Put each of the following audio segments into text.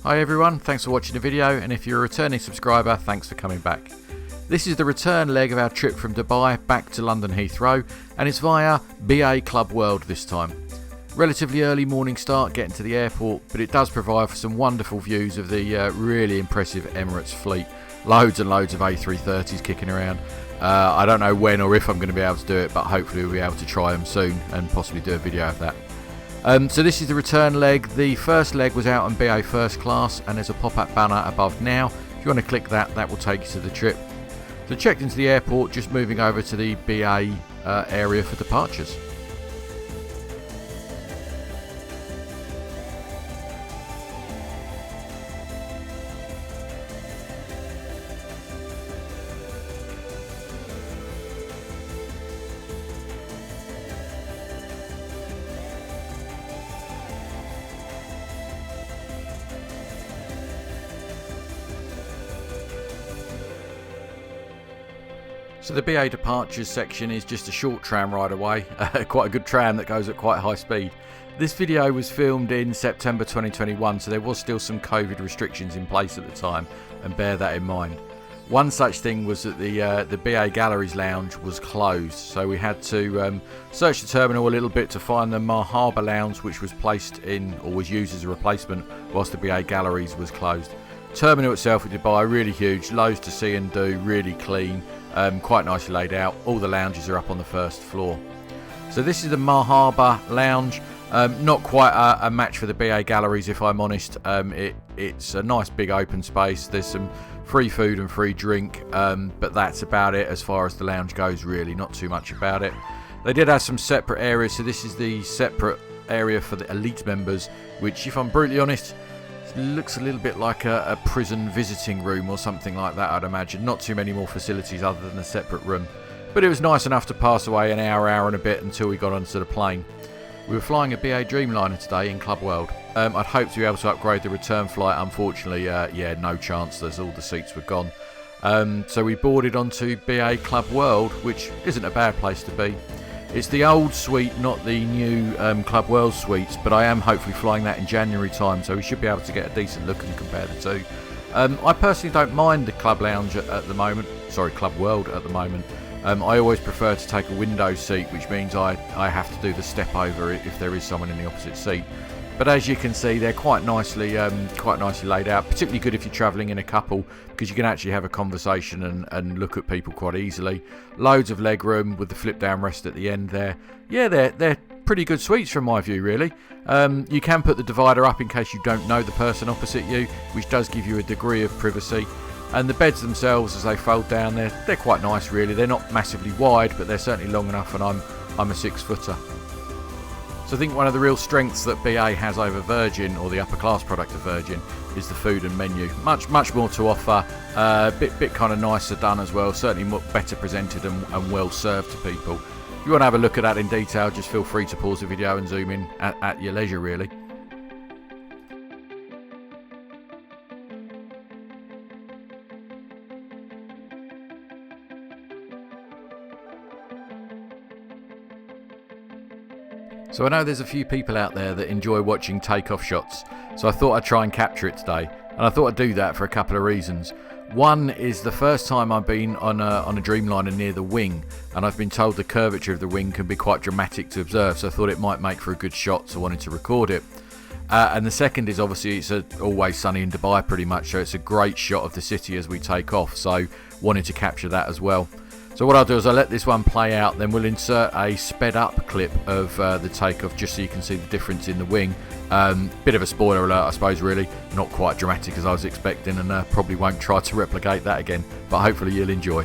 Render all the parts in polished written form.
Hi everyone, thanks for watching the video, and if you're a returning subscriber, thanks for coming back. This is the return leg of our trip from Dubai back to London Heathrow, and it's via BA Clubworld this time. Relatively early morning start getting to the airport, but it does provide for some wonderful views of the really impressive Emirates fleet. Loads and loads of A330s kicking around. I don't know when or if I'm going to be able to do it, but hopefully we'll be able to try them soon and possibly do a video of that. So this is the return leg. The first leg was out on BA First Class, and there's a pop-up banner above now. If you want to click that, that will take you to the trip. So checked into the airport, just moving over to the BA area for departures. So the BA departures section is just a short tram ride away, quite a good tram that goes at quite high speed. This video was filmed in September 2021, so there was still some COVID restrictions in place at the time, and bear that in mind. One such thing was that the BA Galleries Lounge was closed, so we had to search the terminal a little bit to find the Marhaba Lounge, which was placed in, or was used as a replacement whilst the BA Galleries was closed. Terminal itself at Dubai, really huge, loads to see and do, really clean, quite nicely laid out. All the lounges are up on the first floor. So this is the Marhaba Lounge. Not quite a match for the BA Galleries, if I'm honest. It's a nice big open space. There's some free food and free drink, but that's about it as far as the lounge goes, really. Not too much about it. They did have some separate areas, so this is the separate area for the elite members, which, if I'm brutally honest, looks a little bit like a prison visiting room or something like that, I'd imagine. Not too many more facilities other than a separate room. But it was nice enough to pass away an hour and a bit until we got onto the plane. We were flying a BA Dreamliner today in Clubworld. I'd hoped to be able to upgrade the return flight. Unfortunately, yeah, no chance, as all the seats were gone. So we boarded onto BA Clubworld, which isn't a bad place to be. It's the old suite, not the new Clubworld suites, but I am hopefully flying that in January time, so we should be able to get a decent look and compare the two. I personally don't mind the Club Lounge at the moment, sorry, Clubworld at the moment. I always prefer to take a window seat, which means I have to do the step over if there is someone in the opposite seat. But as you can see, they're quite nicely laid out. Particularly good if you're travelling in a couple, because you can actually have a conversation and look at people quite easily. Loads of leg room with the flip down rest at the end there. Yeah, they're pretty good suites from my view, really. You can put the divider up in case you don't know the person opposite you, which does give you a degree of privacy. And the beds themselves, as they fold down, they're quite nice, really. They're not massively wide, but they're certainly long enough, and I'm a 6-footer. So I think one of the real strengths that BA has over Virgin, or the upper class product of Virgin, is the food and menu. Much more to offer, bit kind of nicer done as well, certainly better presented and well served to people. If you want to have a look at that in detail, just feel free to pause the video and zoom in at your leisure, really. So I know there's a few people out there that enjoy watching takeoff shots, so I thought I'd try and capture it today, and I thought I'd do that for a couple of reasons. One is the first time I've been on a Dreamliner near the wing, and I've been told the curvature of the wing can be quite dramatic to observe, so I thought it might make for a good shot, so I wanted to record it. And the second is obviously it's always sunny in Dubai pretty much, so it's a great shot of the city as we take off, so wanted to capture that as well. So what I'll do is I'll let this one play out, then we'll insert a sped up clip of the takeoff just so you can see the difference in the wing. Bit of a spoiler alert, I suppose, really. Not quite dramatic as I was expecting, and probably won't try to replicate that again, but hopefully you'll enjoy.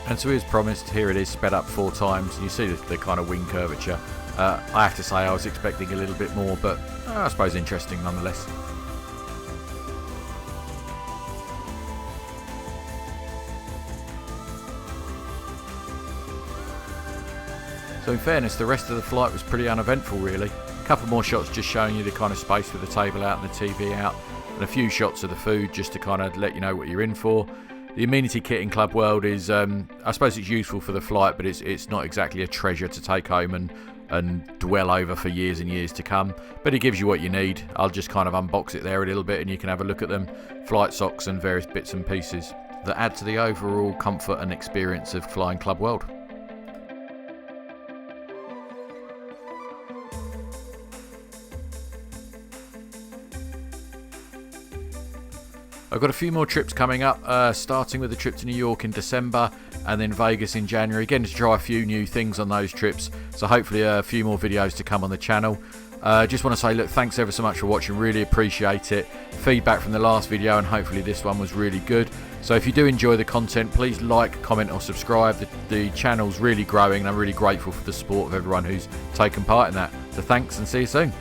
And so as promised, here it is sped up 4 times. You see the kind of wing curvature. I have to say I was expecting a little bit more, but I suppose interesting nonetheless. So in fairness, the rest of the flight was pretty uneventful really. A couple more shots just showing you the kind of space with the table out and the TV out, and a few shots of the food just to kind of let you know what you're in for. The amenity kit in Clubworld is, I suppose it's useful for the flight, but it's not exactly a treasure to take home and dwell over for years and years to come. But it gives you what you need. I'll just kind of unbox it there a little bit and you can have a look at them. Flight socks and various bits and pieces that add to the overall comfort and experience of flying Clubworld. I've got a few more trips coming up, starting with a trip to New York in December and then Vegas in January. Again, to try a few new things on those trips, so hopefully a few more videos to come on the channel. Just want to say, look, thanks ever so much for watching, really appreciate it. Feedback from the last video and hopefully this one was really good. So if you do enjoy the content, please like, comment or subscribe. The channel's really growing and I'm really grateful for the support of everyone who's taken part in that. So thanks and see you soon.